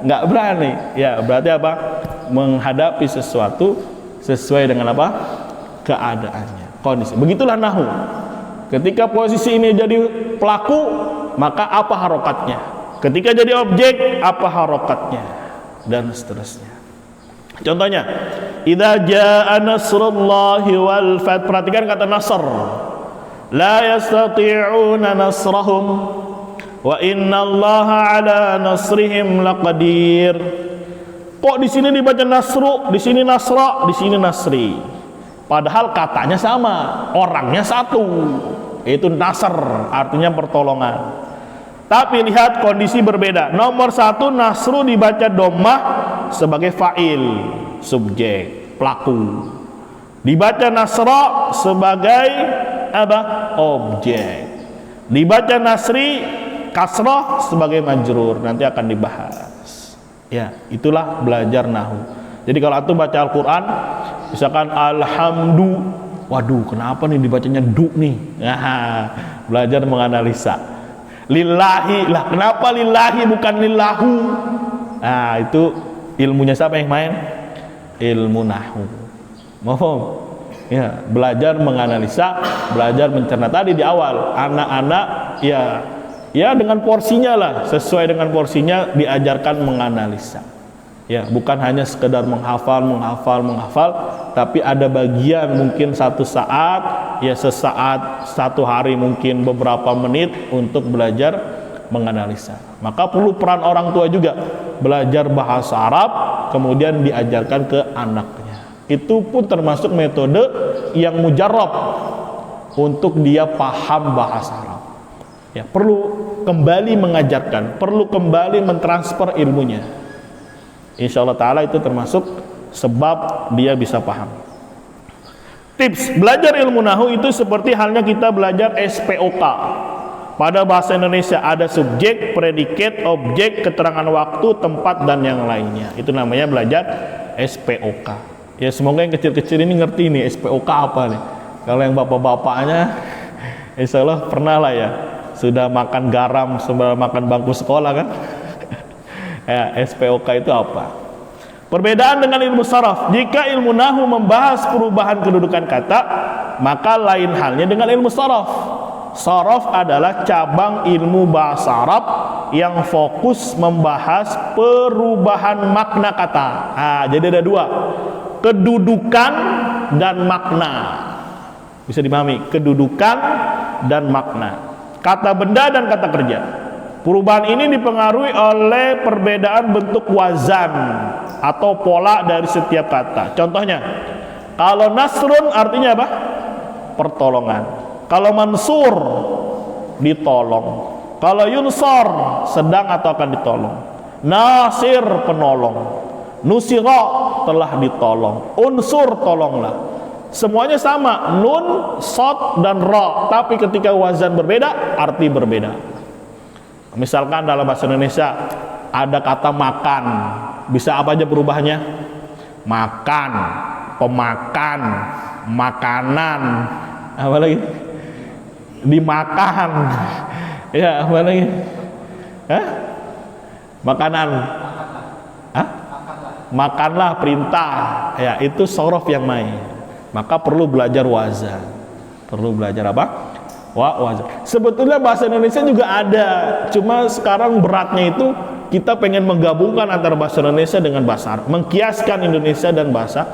Nggak berani. Ya, berarti apa? Menghadapi sesuatu sesuai dengan apa? Keadaannya, kondisi. Begitulah nahwu. Ketika posisi ini jadi pelaku, maka apa harokatnya? Ketika jadi objek, apa harokatnya? Dan seterusnya. Contohnya, idza jaa nasrullahi wal fath. Perhatikan kata nasr. La yastati'una nasrahum Wa innallaha ala nasrihim laqadir. Kok di sini dibaca nasru, di sini nasra, di sini nasri? Padahal katanya sama, orangnya satu. Itu nasr, artinya pertolongan. Tapi lihat kondisi berbeda. Nomor satu, nasru dibaca dhammah sebagai fa'il, subjek, pelaku. Dibaca nasra sebagai apa? Objek. Dibaca nasri kasrah sebagai majrur. Nanti akan dibahas. Ya, itulah belajar nahwu. Jadi kalau antum baca Al-Qur'an, misalkan alhamdu, waduh, kenapa nih dibacanya du nih? Nah, belajar menganalisa. Lillahi, lah kenapa lillahi bukan lillahu? Nah, itu ilmunya siapa yang main? Ilmu nahwu. Mohon. Ya, belajar menganalisa, belajar mencerna. Tadi di awal, anak-anak ya dengan porsinya lah, sesuai dengan porsinya diajarkan menganalisa. Ya, bukan hanya sekedar menghafal, tapi ada bagian mungkin satu saat, ya sesaat, satu hari mungkin beberapa menit untuk belajar menganalisa. Maka perlu peran orang tua juga, belajar bahasa Arab, kemudian diajarkan ke anaknya. Itu pun termasuk metode yang mujarrab untuk dia paham bahasa Arab. Ya, perlu kembali mengajarkan, perlu kembali mentransfer ilmunya. Insyaallah taala itu termasuk sebab dia bisa paham. Tips belajar ilmu nahwu itu seperti halnya kita belajar SPOK. Pada bahasa Indonesia ada subjek, predikat, objek, keterangan waktu, tempat dan yang lainnya. Itu namanya belajar SPOK. Ya semoga yang kecil-kecil ini ngerti nih SPOK apa nih. Kalau yang bapak-bapaknya insyaallah pernah lah ya, sudah makan garam, sudah makan bangku sekolah kan. Ya, SPOK itu apa? Perbedaan dengan ilmu saraf. Jika ilmu nahwu membahas perubahan kedudukan kata, maka lain halnya dengan ilmu saraf. Saraf adalah cabang ilmu bahasa Arab yang fokus membahas perubahan makna kata. Nah, jadi ada dua, kedudukan dan makna. Bisa dipahami, kedudukan dan makna. Kata benda dan kata kerja. Perubahan ini dipengaruhi oleh perbedaan bentuk wazan atau pola dari setiap kata. Contohnya, kalau nasrun artinya apa? Pertolongan. Kalau mansur, ditolong. Kalau yunsor, sedang atau akan ditolong. Nasir, penolong. Nusira, telah ditolong. Unsur, tolonglah. Semuanya sama, nun, sod, dan ra. Tapi ketika wazan berbeda, arti berbeda. Misalkan dalam bahasa Indonesia ada kata makan, bisa apa aja perubahannya? Makan, pemakan, makanan, apa lagi? Dimakan, ya apa lagi? Hah? Makanan, hah? Makanlah, perintah, ya itu sorof yang main. Maka perlu belajar wazan. Perlu belajar apa? Wazan. Sebetulnya bahasa Indonesia juga ada, cuma sekarang beratnya itu kita pengen menggabungkan antara bahasa Indonesia dengan bahasa Arab, mengkiaskan Indonesia dan bahasa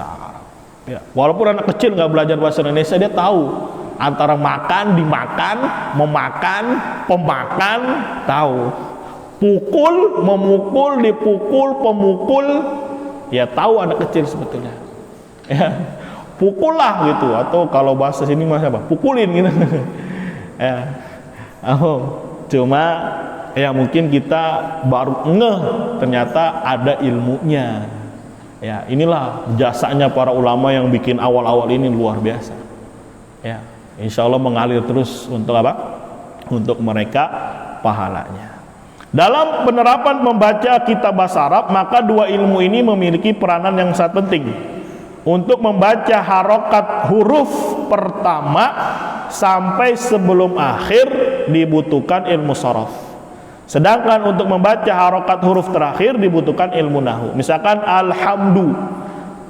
Arab. Ya, walaupun anak kecil nggak belajar bahasa Indonesia, dia tahu antara makan, dimakan, memakan, pemakan, tahu. Pukul, memukul, dipukul, pemukul, ya tahu anak kecil sebetulnya. Ya. Pukullah gitu, atau kalau bahasa sini masih apa? Pukulin gitu. Ya. Cuma ya mungkin kita baru ngeh ternyata ada ilmunya. Ya, inilah jasanya para ulama yang bikin awal-awal ini luar biasa. Ya, insya Allah mengalir terus untuk apa? Untuk mereka pahalanya. Dalam penerapan membaca kitab bahasa Arab, maka dua ilmu ini memiliki peranan yang sangat penting. Untuk membaca harokat huruf pertama sampai sebelum akhir dibutuhkan ilmu sorof. Sedangkan untuk membaca harokat huruf terakhir dibutuhkan ilmu nahu. Misalkan alhamdu,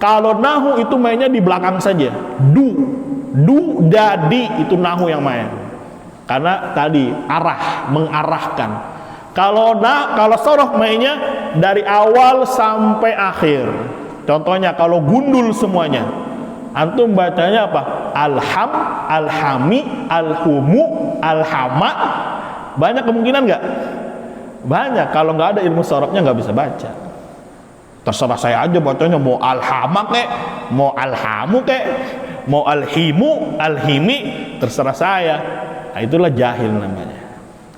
kalau nahu itu mainnya di belakang saja. Du, jadi itu nahu yang main. Karena tadi arah, mengarahkan. Kalau sorof mainnya dari awal sampai akhir. Contohnya kalau gundul semuanya, antum bacanya apa? Alham, alhami, alhumu, alhama. Banyak kemungkinan nggak? Banyak. Kalau nggak ada ilmu sorofnya nggak bisa baca. Terserah saya aja bacanya, mau alhama kek, mau alhamu kek, mau alhimu, alhimi, terserah saya. Nah, itulah jahil namanya.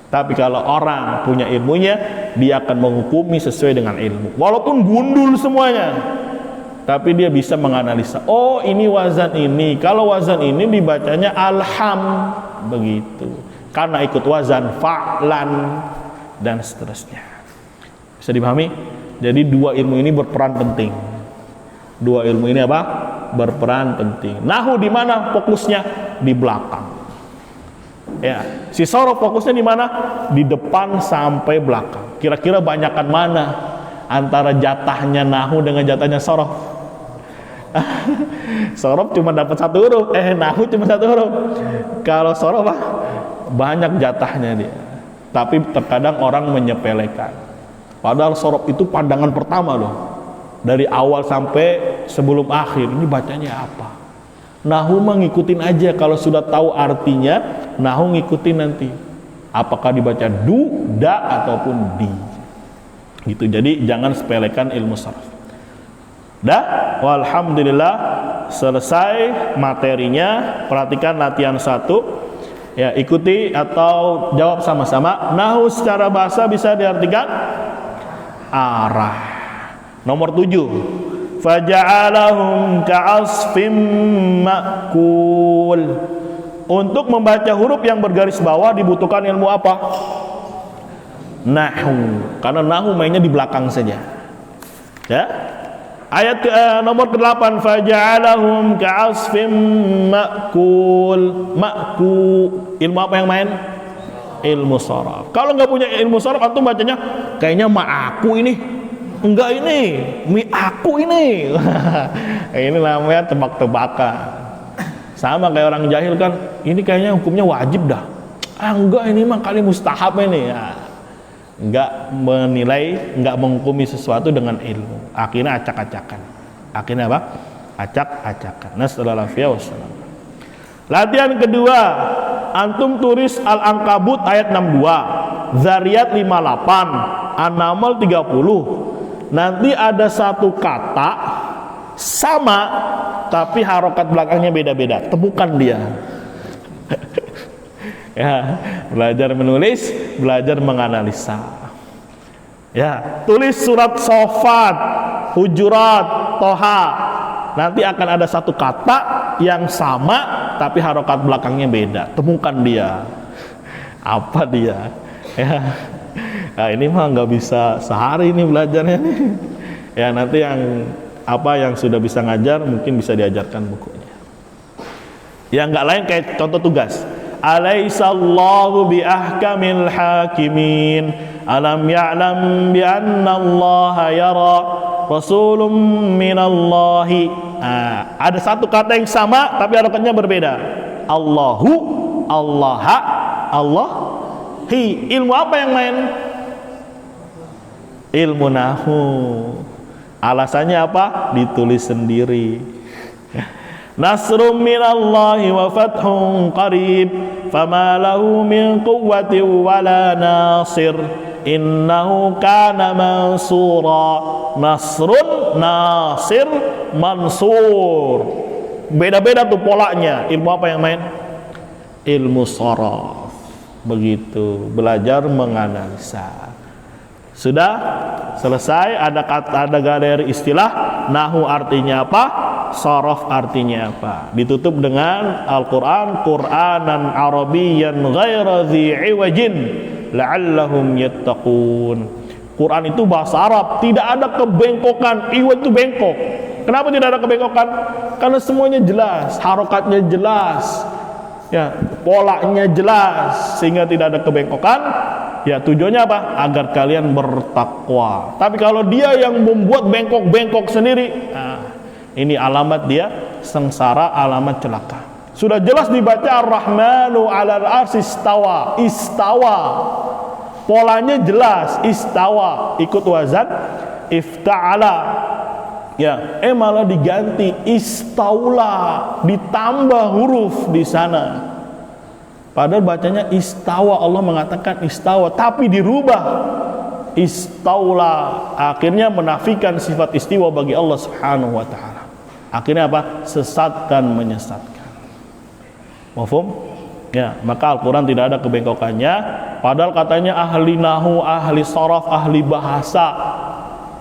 Tapi kalau orang punya ilmunya, dia akan menghukumi sesuai dengan ilmu. Walaupun gundul semuanya, tapi dia bisa menganalisa. Oh, ini wazan ini. Kalau wazan ini dibacanya alham, begitu. Karena ikut wazan fa'lan dan seterusnya. Bisa dipahami? Jadi dua ilmu ini berperan penting. Dua ilmu ini apa? Berperan penting. Nahu di mana fokusnya? Di belakang. Ya, si sorof fokusnya di mana? Di depan sampai belakang. Kira-kira banyakan mana antara jatahnya nahu dengan jatahnya sorof? Sorof cuma dapat satu huruf, nahu cuma satu huruf. Kalau sorof banyak jatahnya dia. Tapi terkadang orang menyepelekan. Padahal sorof itu pandangan pertama loh. Dari awal sampai sebelum akhir, ini bacanya apa? Nahu mah ngikutin aja, kalau sudah tahu artinya, nahu ngikutin nanti. Apakah dibaca du, da, ataupun di. Gitu. Jadi jangan sepelekan ilmu sorof. Dah, walhamdulillah selesai materinya. Perhatikan latihan 1. Ya, ikuti atau jawab sama-sama. Nahu secara bahasa bisa diartikan arah. Nomor 7. Faja'alahum ka'asfim ma'kul. Untuk membaca huruf yang bergaris bawah dibutuhkan ilmu apa? Nahu. Karena nahu mainnya di belakang saja. Ya. Ayat nomor 8, faja'alahum ka'asfim ma'kul. Ma'ku. Ilmu apa yang main? Ilmu sorof. Kalau nggak punya ilmu sorof, antum bacanya kayaknya ma'aku ini. Enggak, ini mi aku ini. Ini namanya tebak-tebakan. Sama kayak orang jahil kan, ini kayaknya hukumnya wajib dah. Enggak, ini mah kali mustahab ini. Ya. Enggak menilai, enggak menghukumi sesuatu dengan ilmu. Akhirnya acak-acakan. Akhirnya apa? Acak-acakan. Nasallallahu alaihi wasallam. Latihan kedua, antum tulis Al-Ankabut ayat 62, Zariyat 58, An-Naml 30. Nanti ada satu kata sama tapi harokat belakangnya beda-beda. Temukan dia. Ya, belajar menulis, belajar menganalisa. Ya, tulis surat Shofat, Hujurat, Toha. Nanti akan ada satu kata yang sama tapi harokat belakangnya beda. Temukan dia. Apa dia? Ya. Nah, ini mah nggak bisa sehari ini belajarnya nih. Ya, nanti yang sudah bisa ngajar mungkin bisa diajarkan bukunya. Yang nggak lain kayak contoh tugas. Alaihissallahu bi ahkamil hakimin. Alam ya'lam bi anna Allah yara rasulun minallahi. Ada satu kata yang sama tapi harokatnya berbeda. Allahu, Allaha, Allahi. Ilmu apa yang main? Ilmu nahu. Alasannya apa? Ditulis sendiri. Nasrum minallahi wa fathun qarib fama lahu min quwwatin wala nasir innahu kana mansura. Nasrun, nasir, mansur. Beda-beda tuh polanya. Ilmu apa yang main? Ilmu sorof. Begitu, belajar menganalisa. Sudah selesai, ada galeri istilah. Nahu artinya apa? Sorof artinya apa? Ditutup dengan Al-Quran, Qur'anan Arabiyyan ghaira dhi iwajin la'allahum yattaqun. Quran itu bahasa Arab, tidak ada kebengkokan. Iwaj itu bengkok. Kenapa tidak ada kebengkokan? Karena semuanya jelas, harokatnya jelas, ya, polanya jelas, sehingga tidak ada kebengkokan. Ya, tujuannya apa? Agar kalian bertakwa. Tapi kalau dia yang membuat bengkok-bengkok sendiri, ini alamat dia sengsara, alamat celaka. Sudah jelas dibaca Ar-Rahmanu 'alal 'arsy istawa. Istawa. Polanya jelas, istawa. Ikut wazan ifta'ala. Ya, malah diganti istaula, ditambah huruf di sana. Padahal bacanya istawa, Allah mengatakan istawa, tapi dirubah istaula, akhirnya menafikan sifat istiwa bagi Allah Subhanahu wa taala. Akhirnya apa? Sesat dan menyesatkan. Mafhum? Ya, maka Al-Qur'an tidak ada kebengkokannya, padahal katanya ahli nahu, ahli sharaf, ahli bahasa.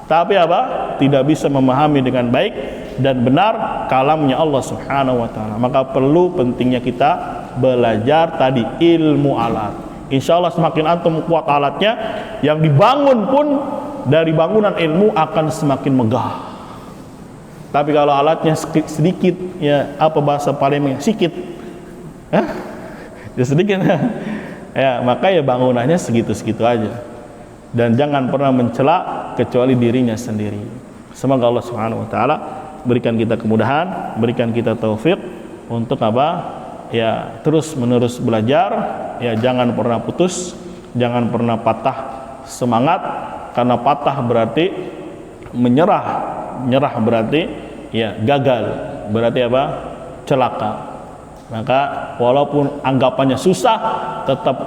Tapi apa? Tidak bisa memahami dengan baik dan benar kalamnya Allah Subhanahu wa taala. Maka perlu pentingnya kita belajar tadi ilmu alat. Insya Allah semakin antum kuat alatnya, yang dibangun pun dari bangunan ilmu akan semakin megah. Tapi kalau alatnya sedikit, ya apa bahasa Palembang, sikit, ya sedikit, ya maka ya bangunannya segitu-segitu aja. Dan jangan pernah mencela kecuali dirinya sendiri. Semoga Allah Subhanahu wa taala berikan kita kemudahan, berikan kita taufik untuk apa? Ya terus menerus belajar, ya jangan pernah putus, jangan pernah patah semangat, karena patah berarti menyerah, menyerah berarti ya gagal, berarti apa? Celaka. Maka walaupun anggapannya susah, tetap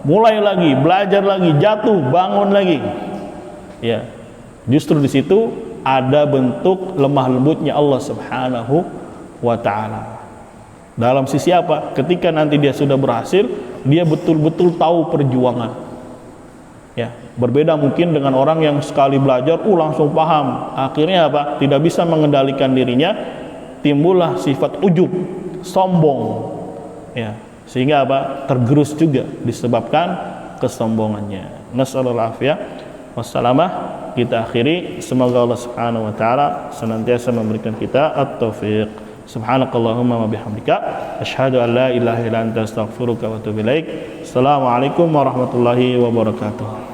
mulai lagi, belajar lagi, jatuh, bangun lagi. Ya, justru di situ ada bentuk lemah lembutnya Allah Subhanahu wa taala. Dalam sisi apa? Ketika nanti dia sudah berhasil, dia betul-betul tahu perjuangan. Ya, berbeda mungkin dengan orang yang sekali belajar, langsung paham. Akhirnya apa? Tidak bisa mengendalikan dirinya, timbullah sifat ujub, sombong. Ya, sehingga apa? Tergerus juga disebabkan kesombongannya. Nasallallahu alaihi wassalamah. Kita akhiri, semoga Allah Subhanahu wa taala senantiasa memberikan kita at-taufiq. Subhanakallahumma wa bihamdika asyhadu an la ilaha illa anta astaghfiruka wa atubu ilaik. Assalamualaikum warahmatullahi wabarakatuh.